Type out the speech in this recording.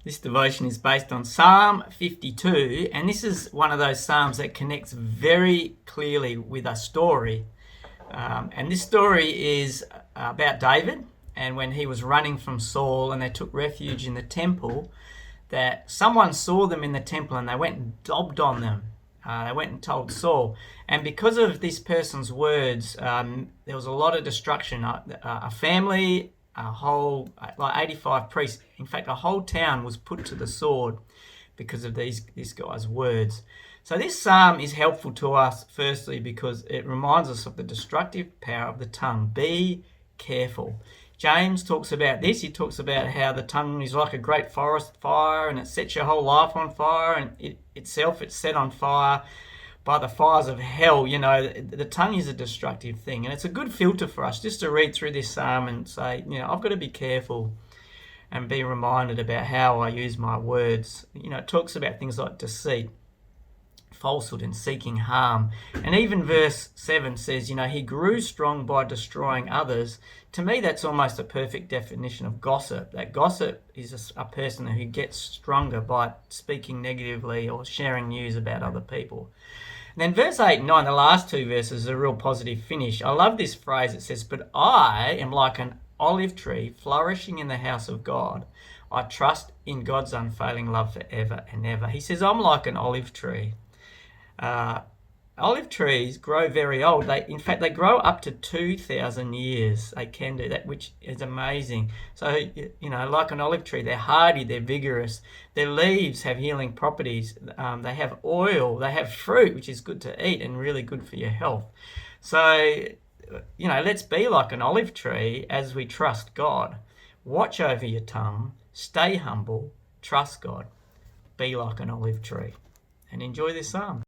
This devotion is based on Psalm 52, and this is one of those psalms that connects very clearly with a story. And this story is about David, and when he was running from Saul and they took refuge in the temple, that someone saw them in the temple and they went and dobbed on them. They went and told Saul. And because of this person's words, there was a lot of destruction. A family, a whole, like 85 priests, in fact, a whole town was put to the sword because of this guy's words. So this psalm is helpful to us, firstly, because it reminds us of the destructive power of the tongue. Be careful. James talks about this. He talks about how the tongue is like a great forest fire and it sets your whole life on fire, and it's set on fire by the fires of hell. You know, the tongue is a destructive thing, and it's a good filter for us just to read through this psalm and say, you know, I've got to be careful and be reminded about how I use my words. You know, it talks about things like deceit, falsehood, and seeking harm. And even verse 7 says, you know, he grew strong by destroying others. To me, that's almost a perfect definition of gossip. That gossip is a person who gets stronger by speaking negatively or sharing news about other people. And then verse 8 and 9, the last two verses, are a real positive finish. I love this phrase. It says, but I am like an olive tree flourishing in the house of God. I trust in God's unfailing love forever and ever. He says, I'm like an olive tree. Olive trees grow very old. In fact, they grow up to 2,000 years. They can do that, which is amazing. So, you know, like an olive tree, they're hardy, they're vigorous. Their leaves have healing properties. They have oil, they have fruit, which is good to eat and really good for your health. So, you know, let's be like an olive tree as we trust God. Watch over your tongue, stay humble, trust God, be like an olive tree, and enjoy this psalm.